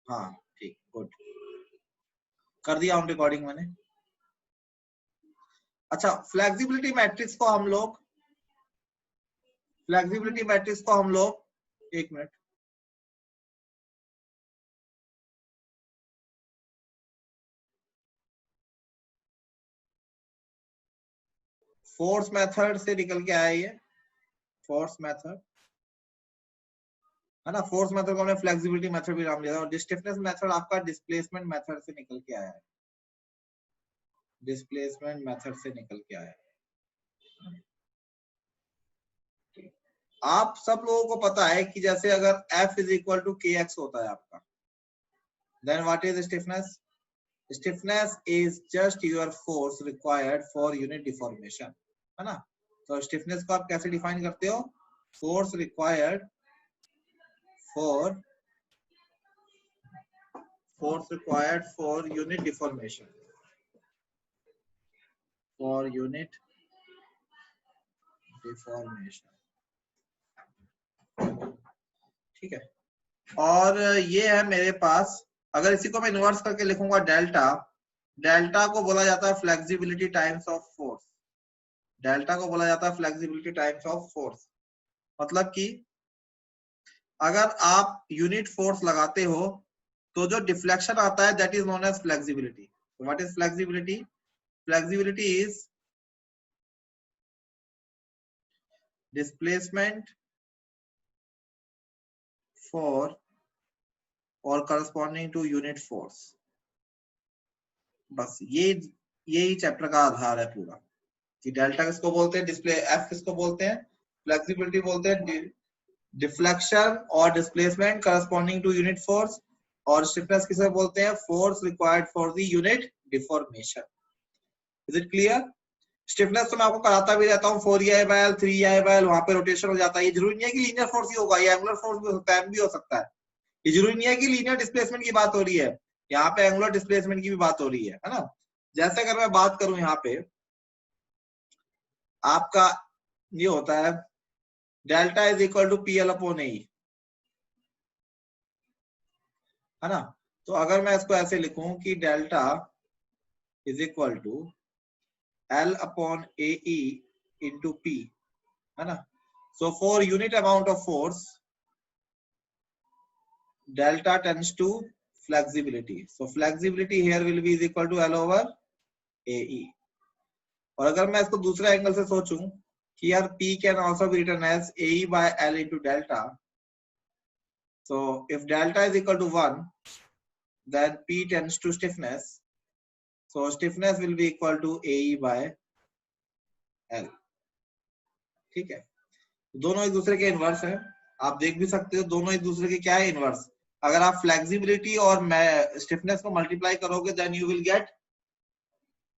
हाँ ठीक, गुड, कर दिया ऑन रिकॉर्डिंग मैंने। अच्छा, फ्लेक्सिबिलिटी मैट्रिक्स को हम लोग एक मिनट, फोर्स मेथड से निकल के आया ये, फोर्स मेथड है ना। फोर्स मेथड को हमने फ्लेक्सिबिलिटी मेथड भी नाम दिया था, और स्टिफनेस मेथड आपका डिस्प्लेसमेंट मेथड से निकल के आया है, डिस्प्लेसमेंट मेथड से निकल के आया है। आप सब लोगों को पता है कि जैसे अगर F is equal to K x होता है आपका, then what is stiffness? Stiffness is just your force required for unit deformation, है ना। तो स्टिफनेस को आप कैसे डिफाइन करते हो? Force required for unit deformation, ठीक है। और ये है मेरे पास, अगर इसी को मैं इन्वर्स करके लिखूंगा डेल्टा को बोला जाता है flexibility times of force, delta को बोला जाता है फ्लेक्सिबिलिटी टाइम्स ऑफ फोर्स। मतलब कि अगर आप यूनिट फोर्स लगाते हो तो जो डिफ्लेक्शन आता है that is known as flexibility. What is flexibility? Flexibility is displacement for और करस्पॉन्डिंग टू यूनिट फोर्स। बस यही चैप्टर का आधार है पूरा, कि डेल्टा किसको बोलते हैं, डिस्प्ले एफ किसको बोलते हैं, फ्लेक्सिबिलिटी बोलते हैं डिफ्लेक्शन और displacement corresponding to unit force, और स्टिफनेस किसे बोलते हैं, force required for the unit deformation. Is it clear? Stiffness तो मैं आपको कराता भी रहता हूँ, 4EI/L 3EI/L, वहां पे रोटेशन हो जाता है। ये जरूरी नहीं है कि लीनियर फोर्स ही होगा, ये एंगुलर फोर्स भी हो सकता है, भी हो सकता है। ये जरूरी नहीं है कि लीनियर डिस्प्लेसमेंट की बात हो रही है, यहाँ पे एंगुलर डिस्प्लेसमेंट की भी बात हो रही है ना। जैसे अगर मैं बात करूं, यहाँ पे आपका ये होता है delta is equal to PL/A, है ना। तो अगर मैं इसको ऐसे लिखूं कि delta is equal to L/AE into P, है ना। So for unit amount of force delta tends to flexibility, so flexibility here will be is equal to L/AE। और अगर मैं इसको दूसरे एंगल से सोचूं कि यार P can also be written as AE/L into delta, so if delta is equal to 1 then P tends to stiffness, so stiffness will be equal to AE/L। ठीक है, दोनों एक दूसरे के इनवर्स है, आप देख भी सकते हो, दोनों एक दूसरे के क्या है, इनवर्स। अगर आप फ्लेक्सिबिलिटी और स्टिफनेस को मल्टीप्लाई करोगे then you will get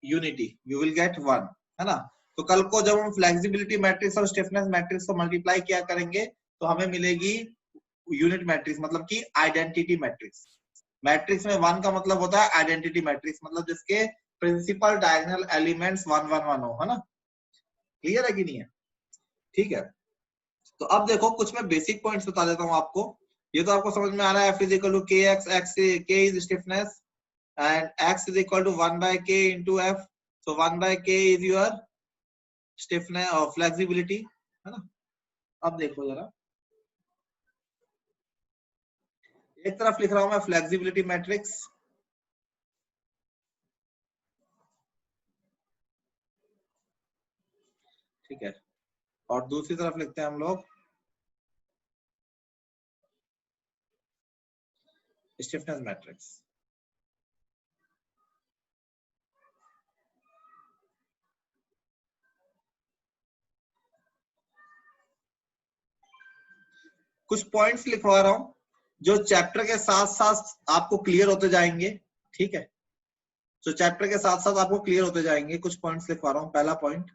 unity, you will get 1, है ना। तो कल को जब हम फ्लेक्सिबिलिटी मैट्रिक्स और स्टिफनेस मैट्रिक्स को मल्टीप्लाई किया करेंगे तो हमें मिलेगी यूनिट मैट्रिक्स, मतलब कि आइडेंटिटी मैट्रिक्स। मैट्रिक्स में 1 का मतलब होता है आइडेंटिटी मैट्रिक्स, मतलब जिसके प्रिंसिपल डायगोनल एलिमेंट्स 1 1 1 हो, है ना। क्लियर है कि नहीं है? ठीक है, तो अब देखो कुछ मैं बेसिक पॉइंट्स बता देता हूं आपको। ये तो आपको समझ में आ रहा है, F is equal to KX, K is stiffness and X is equal to 1/K into F, so 1/K is your stiffness or flexibility, है ना। अब देखो जरा, एक तरफ लिख रहा हूं मैं फ्लेक्सिबिलिटी मैट्रिक्स, ठीक है, और दूसरी तरफ लिखते हैं हम लोग स्टिफनेस मैट्रिक्स। कुछ पॉइंट्स लिखवा रहा हूं जो चैप्टर के साथ साथ आपको क्लियर होते जाएंगे, ठीक है। तो चैप्टर के साथ साथ आपको क्लियर होते जाएंगे, कुछ पॉइंट्स लिखवा रहा हूं। पहला पॉइंट,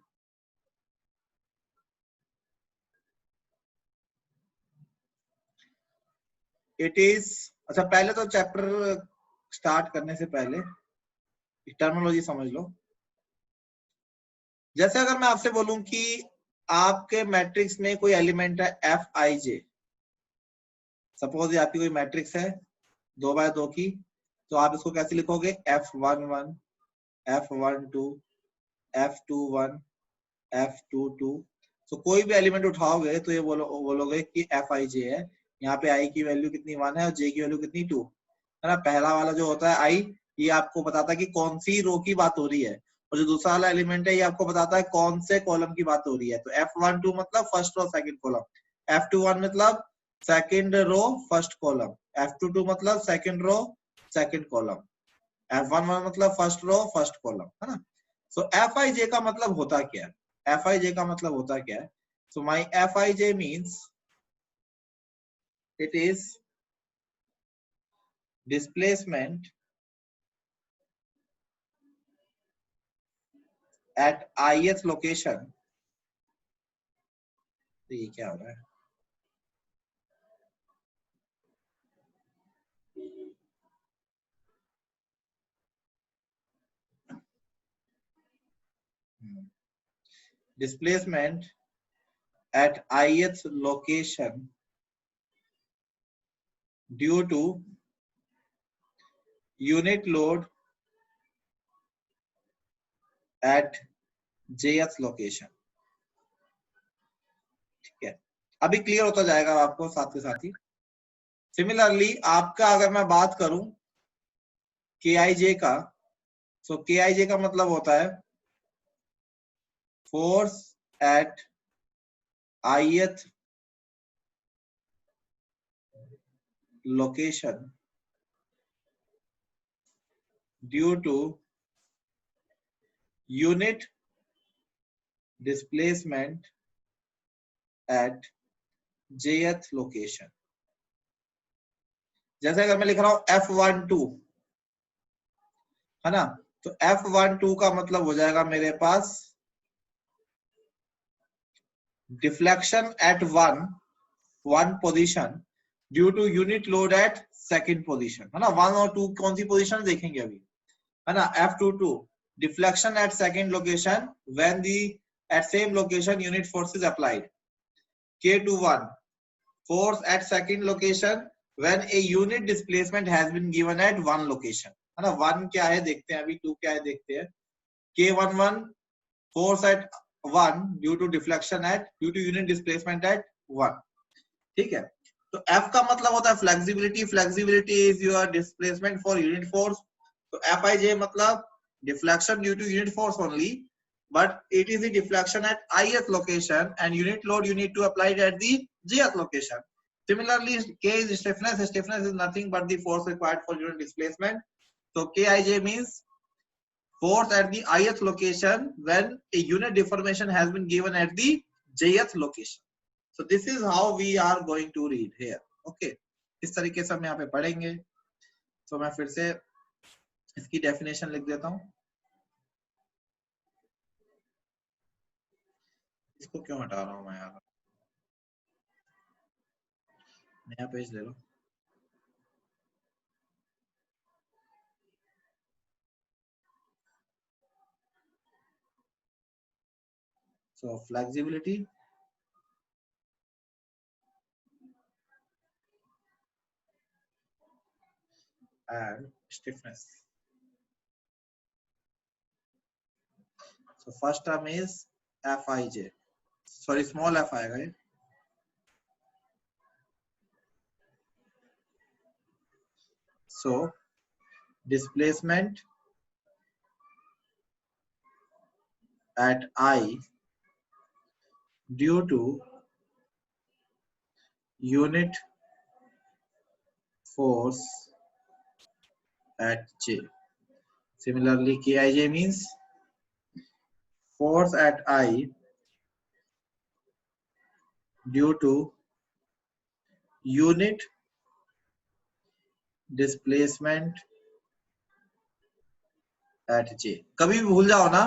इट इज, अच्छा पहले तो चैप्टर स्टार्ट करने से पहले टर्मिनोलॉजी समझ लो। जैसे अगर मैं आपसे बोलूं कि आपके मैट्रिक्स में कोई एलिमेंट है Fij, सपोज ये आपकी कोई मैट्रिक्स है 2x2 की, तो आप इसको कैसे लिखोगे, F11, F12, F21, F22। तो कोई भी एलिमेंट उठाओगे तो ये बोलोगे कि Fij है। यहाँ पे i की वैल्यू कितनी 1 है और j की वैल्यू कितनी 2 है ना। पहला वाला जो होता है i, ये आपको बताता है कि कौन सी रो की बात हो रही है, और जो दूसरा वाला एलिमेंट है ये आपको बताता है कौन से कॉलम की बात हो रही है। तो F12 मतलब first row second column, F21 मतलब second row first column, F22 मतलब second row second column, F11 मतलब फर्स्ट रो फर्स्ट कॉलम, है ना। सो Fij का मतलब होता क्या है, Fij का मतलब होता क्या है। सो माई Fij means it is displacement at ith location। तो ये क्या हो रहा है, displacement at ith location due to unit load at jth location। ठीक है, अभी क्लियर होता जाएगा आपको साथ के साथ ही। सिमिलरली आपका अगर मैं बात करूं Kij का, सो Kij का मतलब होता है force eight ith location due to unit displacement at jth location। जैसे अगर मैं लिख रहा हूं F12 है ना, तो F12 का मतलब हो जाएगा मेरे पास deflection at one position due to unit load at second position, है ना। 1 और 2 कौन सी पोजीशन देखेंगे अभी, है ना। F22 deflection at second location when the at same location unit force is applied. K21 force at second location when a unit displacement has been given at one location, है ना। 1 क्या है देखते हैं अभी, 2 क्या है देखते हैं। K11 force at 1 due to deflection at due to unit displacement at 1। ठीक है, तो F का मतलब होता है flexibility, flexibility is your displacement for unit force. तो Fij मतलब deflection due to unit force only, but it is the deflection at ith location and unit load you need to apply it at the jth location। Similarly, K is stiffness. Stiffness is nothing but the force required for unit displacement. So Kij means force at the ith location when a unit deformation has been given at the jth location। So this is how we are going to read here। Okay, इस तरीके से हम यहाँ पे पढ़ेंगे। तो मैं फिर से इसकी डेफिनेशन लिख देता हूँ। इसको क्यों हटा रहा हूँ मैं यार, नया पेज ले लो। So flexibility and stiffness। So first term is Fij, sorry small f आएगा ये। So displacement at I due to unit force at J। Similarly Kij means force at I due to unit displacement at J। कभी भी भूल जाओ ना,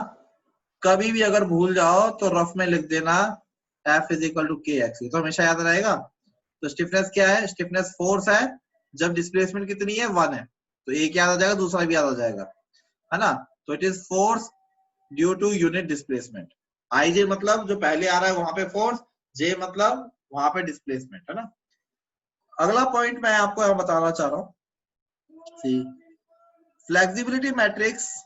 कभी भी अगर भूल जाओ तो रफ में लिख देना F is equal to K x, तो हमेशा याद रहेगा। तो स्टिफनेस क्या है, स्टिफनेस फोर्स है जब डिस्प्लेसमेंट कितनी है 1 है, तो एक याद आ जाएगा दूसरा भी याद आ जाएगा, है ना। तो it is force due to unit displacement. I J मतलब जो पहले आ रहा है वहां पे फोर्स, जे मतलब वहां पे डिस्प्लेसमेंट, है ना। अगला पॉइंट मैं आपको बताना चाह रहा हूँ See, flexibility matrix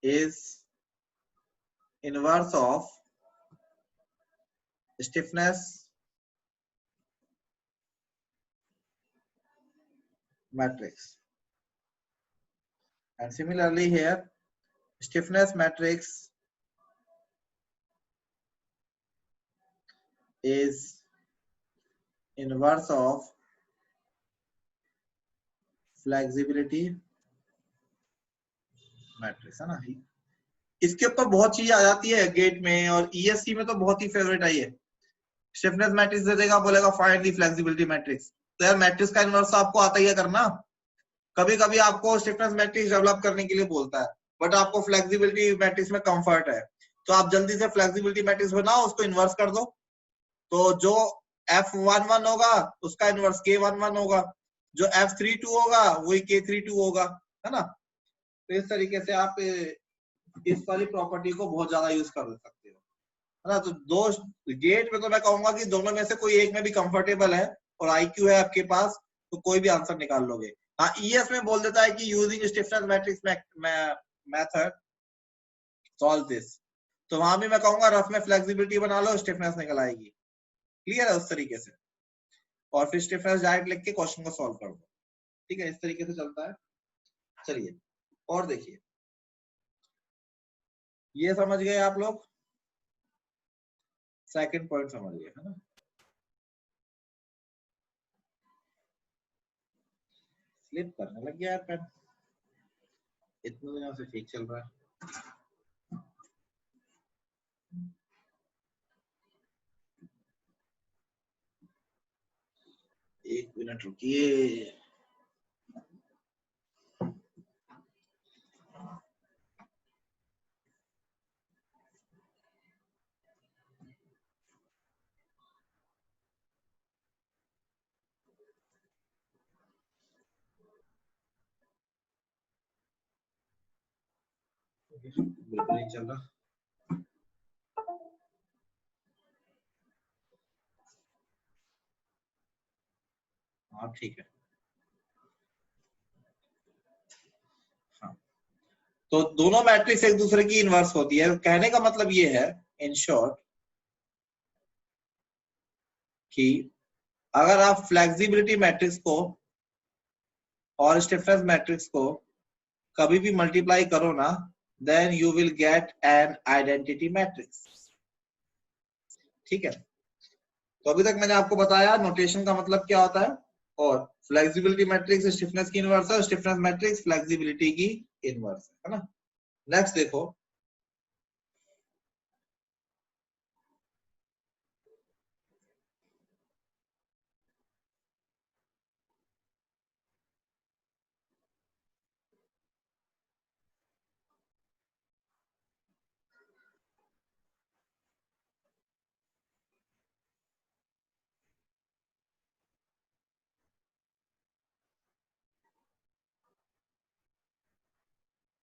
is inverse of stiffness matrix. And similarly here, stiffness matrix is inverse of flexibility matrix है ना। इसके ऊपर बहुत चीजें आ जाती है गेट में, और ईएससी में तो बहुत ही फेवरेट आई है। स्टिफनेस मैट्रिक्स दे देगा, बोलेगा फाइंड द फ्लेक्सिबिलिटी मैट्रिक्स। तो यार मैट्रिक्स का इन्वर्स आपको आता ही है करना। कभी कभी आपको स्टिफनेस मैट्रिक्स डेवलप करने के लिए बोलता है, बट आपको फ्लेक्सिबिलिटी मैट्रिक्स में कंफर्ट है, तो आप जल्दी से फ्लेक्सिबिलिटी मैट्रिक्स बनाओ, उसको इन्वर्स कर दो। तो जो F11 होगा उसका इन्वर्स K11 होगा, जो F32 होगा वही K32 होगा, है ना। तो इस तरीके से आप इस वाली प्रॉपर्टी को बहुत ज्यादा यूज कर सकते हो, है ना। तो दो गेट में तो मैं कहूंगा कि दोनों में से कोई एक में भी कंफर्टेबल है और आईक्यू है आपके पास, तो कोई भी आंसर निकाल लोगे। हाँ, ईएस में बोल देता है कि using stiffness matrix method solve this, तो वहां भी मैं कहूंगा रफ में फ्लेक्सिबिलिटी बना लो, स्टिफनेस निकल आएगी। क्लियर है उस तरीके से, और फिर स्टिफनेस डायरेक्ट लिख के क्वेश्चन को सॉल्व कर दो। ठीक है, इस तरीके से चलता है। चलिए और देखिए, ये समझ गए आप लोग, सेकंड पॉइंट समझ गए, है ना। स्लिप करने लग गया यार पेन, इतने दिनों से ठीक चल रहा है। एक मिनट रुकिए। बिल्कुल नहीं चल रहा। हाँ ठीक है। हाँ, तो दोनों मैट्रिक्स एक दूसरे की इनवर्स होती है। कहने का मतलब ये है इन शॉर्ट कि अगर आप फ्लेक्सिबिलिटी मैट्रिक्स को और स्टिफनेस मैट्रिक्स को कभी भी मल्टीप्लाई करो ना, then you will get an identity matrix. ठीक है, तो अभी तक मैंने आपको बताया नोटेशन का मतलब क्या होता है, और फ्लेक्सिबिलिटी मैट्रिक्स स्टिफनेस की इनवर्स है, स्टिफनेस मैट्रिक्स फ्लेक्सिबिलिटी की इनवर्स है ना। नेक्स्ट देखो,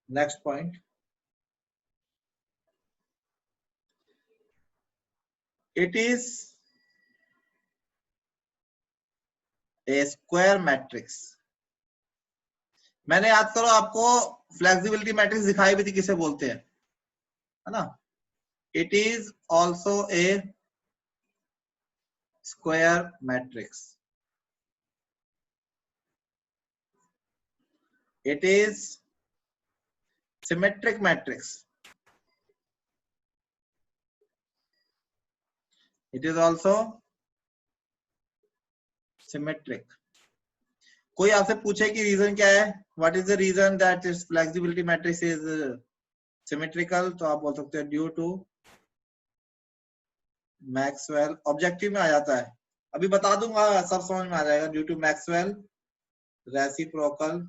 next point, it is a square matrix. मैंने याद करो आपको फ्लेक्सिबिलिटी मैट्रिक्स दिखाई भी थी, किसे बोलते हैं, है ना। It is also a square matrix. It is symmetric matrix. It is also symmetric. कोई आपसे पूछे कि रीजन क्या है, what is the reason that is flexibility matrix is symmetrical, तो आप बोल सकते हैं ड्यू टू मैक्सवेल। ऑब्जेक्टिव में आ जाता है, अभी बता दूंगा, सब समझ में आ जाएगा। Due to Maxwell reciprocal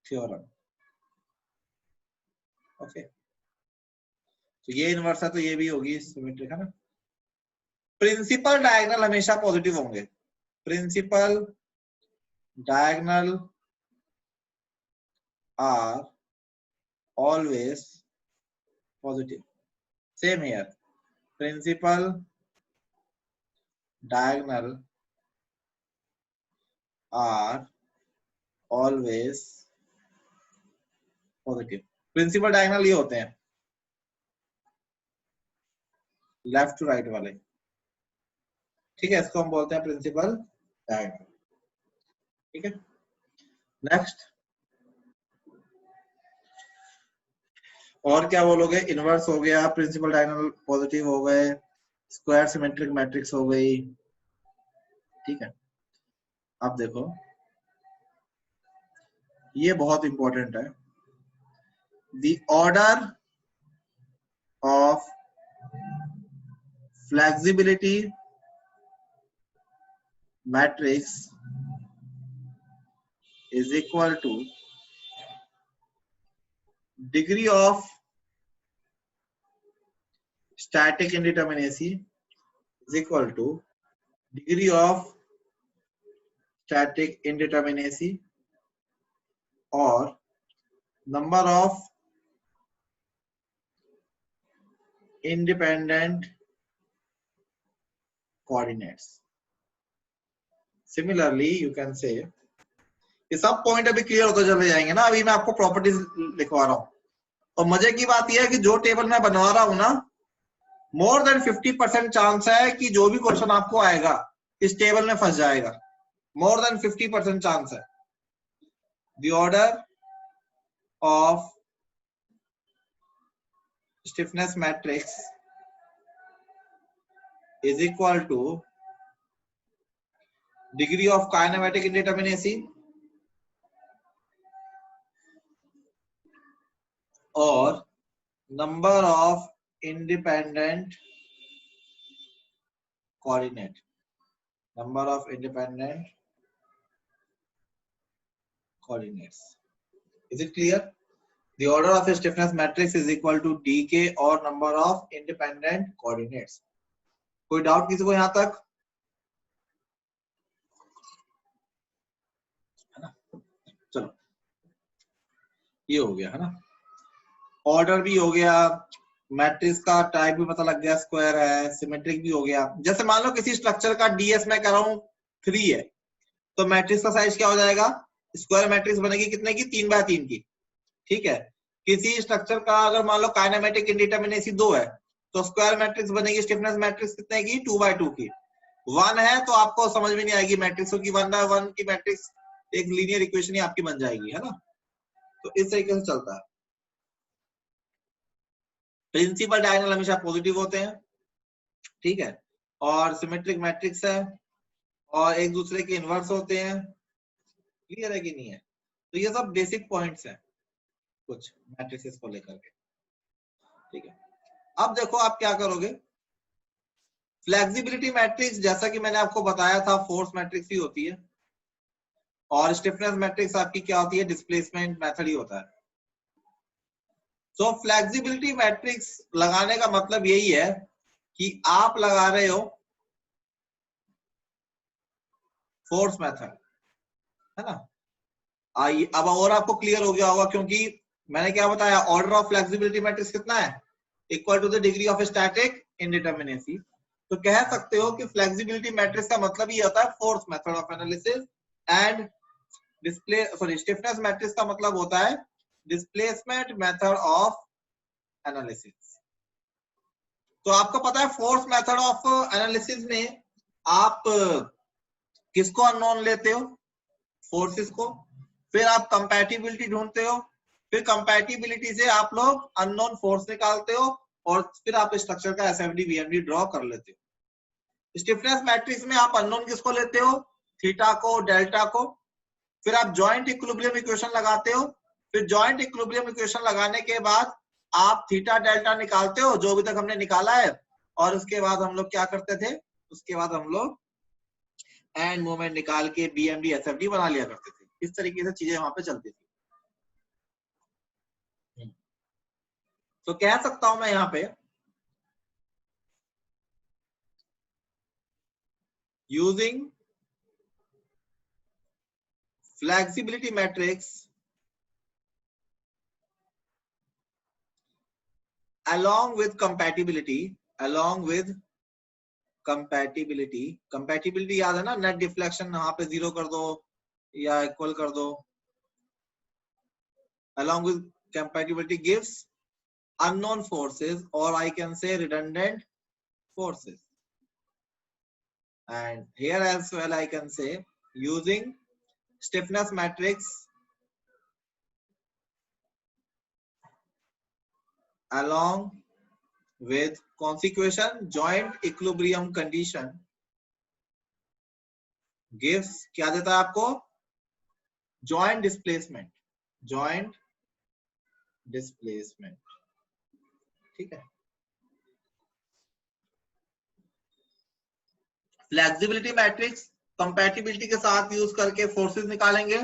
theorem. Okay, तो ये इनवर्स है तो ये भी होगी सिमेट्रिक, है ना। प्रिंसिपल डायगोनल हमेशा पॉजिटिव होंगे, principal diagonal are always positive. Same here, principal diagonal are always positive. Principal diagonal ये होते हैं लेफ्ट टू राइट वाले, ठीक है, इसको हम बोलते हैं प्रिंसिपल डायगोनल, ठीक है। नेक्स्ट, और क्या बोलोगे? इनवर्स हो गया, प्रिंसिपल डायगोनल पॉजिटिव हो गए, स्क्वायर सिमेट्रिक मैट्रिक्स हो गई, ठीक है। अब देखो ये बहुत इंपॉर्टेंट है, the order of flexibility matrix is equal to degree of static indeterminacy is equal to degree of static indeterminacy or number of independent coordinates. Similarly, you can say ये सब पॉइंट अभी क्लियर होते चले जाएंगे ना, अभी मैं आपको प्रॉपर्टीज लिखवा रहा हूं। और मजे की बात यह है कि जो टेबल मैं बनवा रहा हूं ना, मोर देन 50% चांस है कि जो भी क्वेश्चन आपको आएगा इस टेबल में फंस जाएगा, मोर देन 50% चांस है। The order of stiffness matrix is equal to degree of kinematic indeterminacy और number of independent coordinate, number of independent coordinates. Is it clear? The order of a stiffness matrix is equal to dk और number of independent coordinates. कोई doubt किसी को यहां तक? है ना, चलो ये हो गया है ना, ऑर्डर भी हो गया, मैट्रिक्स का टाइप भी पता लग गया, स्क्वायर है, सिमेट्रिक भी हो गया। जैसे मान लो किसी स्ट्रक्चर का डीएस मैं कर रहा हूं 3 है, तो मैट्रिक्स का साइज क्या हो जाएगा? स्क्वायर मैट्रिक्स बनेगी कितने की? 3x3 की, ठीक है। किसी स्ट्रक्चर का अगर मान लो काइनेमेटिक इंडिटरमिनेसी 2 है, तो स्क्वायर मैट्रिक्स बनेगी स्टिफनेस मैट्रिक्स कितने की? 2x2 की। 1 है तो आपको समझ में नहीं आएगी मैट्रिक्स की, 1x1 की मैट्रिक्स एक लीनियर इक्वेशन ही आपकी बन जाएगी, है ना। तो इस तरीके से चलता है। प्रिंसिपल डायगोनल हमेशा पॉजिटिव होते हैं, ठीक है, और सिमेट्रिक मैट्रिक्स है और एक दूसरे के इनवर्स होते हैं। क्लियर है कि नहीं है? तो ये सब बेसिक पॉइंट्स हैं कुछ मैट्रिसेस को लेकर के, ठीक है। अब देखो आप क्या करोगे, फ्लेक्सिबिलिटी मैट्रिक्स जैसा कि मैंने आपको बताया था फोर्स मैट्रिक्स ही होती है, और स्टिफनेस मैट्रिक्स आपकी क्या होती है? डिस्प्लेसमेंट मेथड ही होता है। तो फ्लेक्सिबिलिटी मैट्रिक्स लगाने का मतलब यही है कि आप लगा रहे हो फोर्स मेथड, है ना। आइए अब और आपको क्लियर हो गया होगा, क्योंकि मैंने क्या बताया, ऑर्डर ऑफ फ्लेक्सिबिलिटी मैट्रिक्स कितना है? Equal to the degree of static indeterminacy. तो कह सकते हो कि फ्लेक्सिबिलिटी मैट्रिक्स का मतलब ये होता है force method of analysis, and stiffness matrix का मतलब होता है डिस्प्लेसमेंट मेथड ऑफ एनालिसिस। तो आपको पता है फोर्स मेथड ऑफ एनालिसिस में आप किसको अननोन लेते हो? फोर्सेस को। फिर आप कंपैटिबिलिटी ढूंढते हो, फिर कंपैटिबिलिटी से आप लोग अननोन फोर्स निकालते हो, और फिर आप स्ट्रक्चर का एसएफडी बीएमडी ड्रॉ कर लेते हो। स्टिफनेस मैट्रिक्स में आप अननोन किसको लेते हो? थीटा को, डेल्टा को। फिर आप जॉइंट इक्विलिब्रियम इक्वेशन लगाते हो, फिर जॉइंट इक्विलिब्रियम इक्वेशन लगाने के बाद आप थीटा डेल्टा निकालते हो जो अभी तक हमने निकाला है, और उसके बाद हम लोग क्या करते थे? उसके बाद हम लोग एंड मोमेंट निकाल के बीएमडी एसएफडी बना लिया करते थे। इस तरीके से चीजें वहां पे चलती थी। तो कह सकता हूं मैं यहाँ पे, using flexibility matrix along with compatibility, along with compatibility. compatibility याद है ना, net deflection यहाँ पे 0 कर दो या equal कर दो. Along with compatibility gives unknown forces, or I can say redundant forces. And here as well I can say using stiffness matrix along with consequential joint equilibrium condition gives, क्या देता है आपको, joint displacement. joint displacement. ठीक है. Flexibility matrix compatibility के साथ use करके forces निकालेंगे.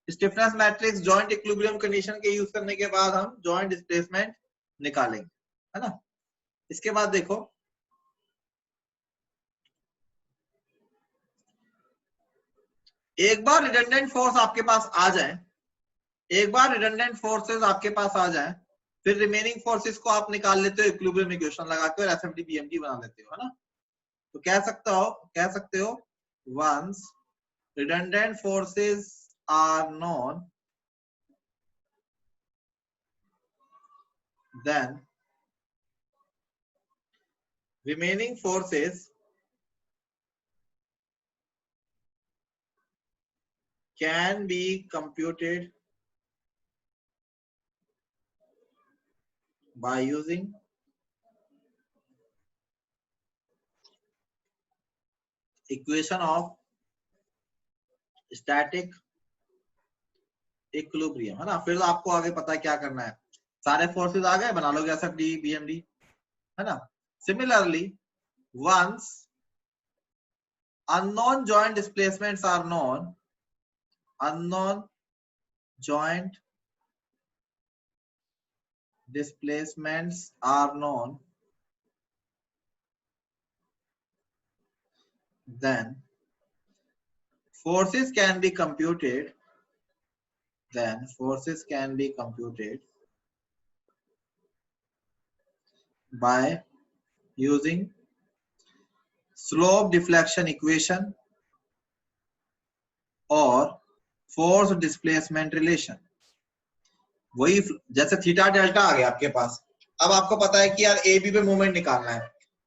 Stiffness matrix joint equilibrium condition के यूज करने के बाद हम जॉइंट डिस्प्लेसमेंट निकालेंगे, है ना. इसके बाद देखो, एक बार रिडंडेंट फोर्स आपके पास आ जाए, एक बार रिडंडेंट फोर्सेस आपके पास आ जाए, फिर रिमेनिंग फोर्सेस को आप निकाल लेते हो इक्विलिब्रियम इक्वेशन लगा के और एसएमटी बीएमटी बना लेते हो, है ना. तो कह सकते हो once redundant forces are known, then remaining forces can be computed by using equation of static equilibrium, है ना. फिर आपको आगे पता है क्या करना है. सारे फोर्सेस आ गए, बना लोगे एसएफडी बीएमडी, है ना. Similarly once unknown joint displacements are known, unknown joint displacements are known, then forces can be computed, by using slope deflection equation और force displacement relation. वही जैसे थीटा डेल्टा आ गया आपके पास, अब आपको पता है कि यार ए बी पे मूवमेंट निकालना है,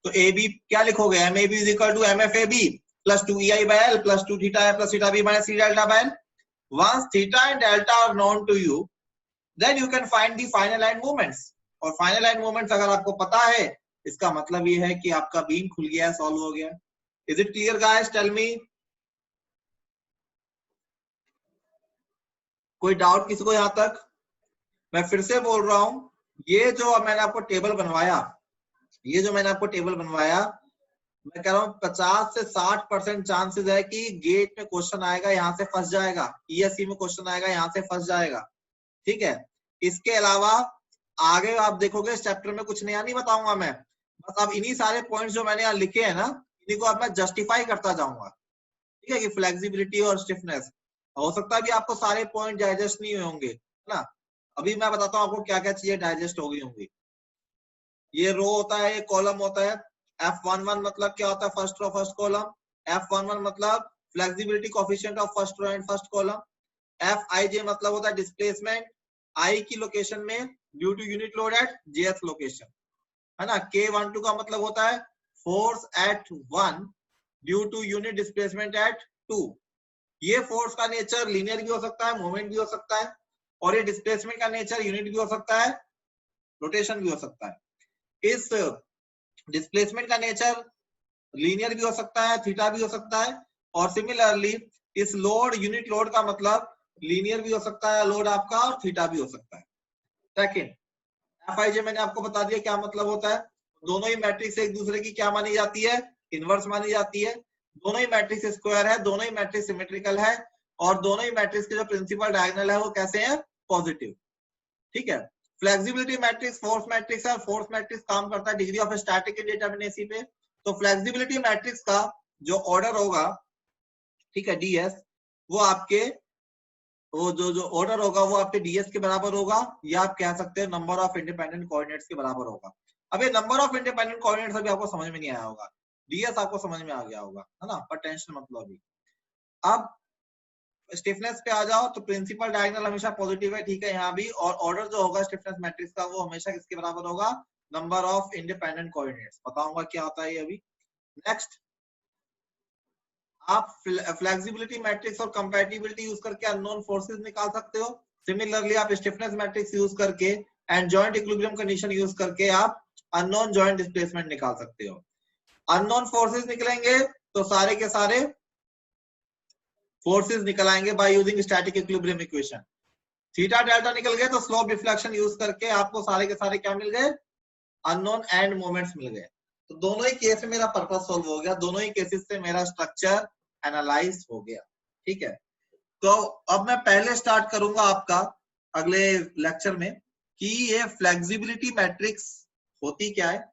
तो ए बी क्या लिखोगे, M A B is equal to M F A B plus 2 EI by L plus 2 theta A plus theta B minus C delta by L. Once theta and delta are known to you, then you can find the final line moments. और final line moments अगर आपको पता है, इसका मतलब ये है कि आपका बीम खुल गया है, सॉल्व हो गया. Is it clear guys? Tell me. कोई डाउट किसी को? यहां तक मैं फिर से बोल रहा हूं, ये जो मैंने आपको टेबल बनवाया, मैं कह रहा हूं 50 से 60% चांसेस है कि गेट में क्वेश्चन आएगा, यहां से फंस जाएगा, ईएससी में क्वेश्चन आएगा, यहां से फंस जाएगा. ठीक है. इसके अलावा आगे आप देखोगे इस चैप्टर में कुछ नया नहीं बताऊंगा मैं, बस अब इन्हीं सारे पॉइंट्स जो मैंने यहाँ लिखे हैं ना, इन्हीं को अब मैं जस्टिफाई करता जाऊंगा. ठीक है, कि फ्लेक्सिबिलिटी और स्टिफनेस, हो सकता है कि आपको सारे पॉइंट डाइजेस्ट नहीं हुए होंगे, है ना. अभी मैं बताता हूँ आपको क्या क्या चीजें डाइजेस्ट हो गई होंगी. ये रो होता है, ये कॉलम होता है. F11 मतलब क्या होता है, first row first column. F11 मतलब flexibility coefficient of first row and first column. Fij मतलब होता है डिस्प्लेसमेंट आई की लोकेशन में due to unit load at jth location, है ना. K12 का मतलब होता है force at 1 due to unit displacement at 2. ये फोर्स का नेचर लीनियर भी हो सकता है, मोमेंट भी हो सकता है, और ये डिस्प्लेसमेंट का नेचर यूनिट भी हो सकता है, रोटेशन भी हो सकता है. इस डिस्प्लेसमेंट का नेचर लीनियर भी हो सकता है, थीटा भी हो सकता है, और सिमिलरली इस लोड, यूनिट लोड का मतलब लीनियर भी हो सकता है लोड आपका, और थीटा भी हो सकता है. सेकंड, Fij मैंने आपको बता दिया क्या मतलब होता है. दोनों ही मैट्रिक्स एक दूसरे की क्या मानी जाती है, इनवर्स मानी जाती है. दोनों ही मैट्रिक्स स्क्वायर है, दोनों ही मैट्रिक्स सिमेट्रिकल है, और दोनों ही मैट्रिक्स के जो प्रिंसिपल डायगोनल है वो कैसे है, पॉजिटिव. ठीक है. फ्लेक्सिबिलिटी मैट्रिक्स फोर्स मैट्रिक्स है, फोर्स मैट्रिक्स काम करता है डिग्री ऑफ स्टैटिक इंडिटरमिनेसी पे. तो फ्लेक्सिबिलिटी मैट्रिक्स का जो ऑर्डर होगा, ठीक है, डीएस, वो आपके जो ऑर्डर होगा वो आपके डीएस के बराबर होगा, या आप कह सकते हैं नंबर ऑफ इंडिपेंडेंट कोऑर्डिनेट्स के बराबर होगा. अब ये नंबर ऑफ इंडिपेंडेंट कोऑर्डिनेट्स अभी आपको समझ में नहीं आया होगा, डीएस आपको समझ में आ गया होगा, है ना, पर टेंशन मत लो अभी। अब स्टिफनेस पे आ जाओ तो प्रिंसिपल डायगोनल हमेशा पॉजिटिव है, ठीक है, यहाँ भी, और ऑर्डर जो होगा स्टिफनेस मैट्रिक्स का वो हमेशा किसके बराबर होगा, नंबर ऑफ इंडिपेंडेंट कोऑर्डिनेट्स। बताऊंगा क्या होता है ये अभी। नेक्स्ट, आप फ्लेक्सिबिलिटी मैट्रिक्स और कंपैटिबिलिटी यूज करके अननोन फोर्सेस निकाल सकते हो। सिमिलरली आप स्टिफनेस मैट्रिक्स यूज करके and joint equilibrium condition use करके आप अननोन जॉइंट डिस्प्लेसमेंट निकाल सकते हो। अननोन फोर्सेस निकलेंगे तो सारे के सारे फोर्सेस निकल आएंगे by using static equilibrium equation. Theta delta निकल गए तो स्लोप डिफ्लेक्शन यूज करके आपको सारे के सारे क्या मिल गए, अननोन एंड मोमेंट्स मिल गए। तो दोनों ही केस में मेरा पर्पस सोल्व हो गया, दोनों ही केसेस से मेरा स्ट्रक्चर एनालाइज हो गया, ठीक है। तो अब मैं पहले स्टार्ट करूंगा आपका अगले लेक्चर में कि ये फ्लेक्सिबिलिटी मैट्रिक्स होती क्या है,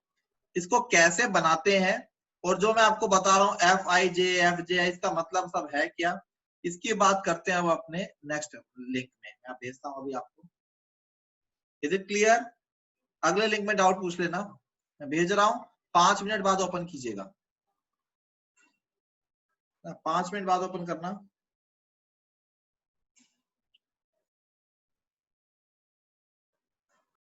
इसको कैसे बनाते हैं, और जो मैं आपको बता रहा हूँ एफ आई जे एफ जे इसका मतलब सब है क्या, इसकी बात करते हैं वो अपने नेक्स्ट लिंक में। मैं भेजता हूँ अभी आपको। Is it clear? अगले लिंक में डाउट पूछ लेना, मैं भेज रहा हूँ, 5 मिनट बाद ओपन कीजिएगा, 5 मिनट बाद ओपन करना।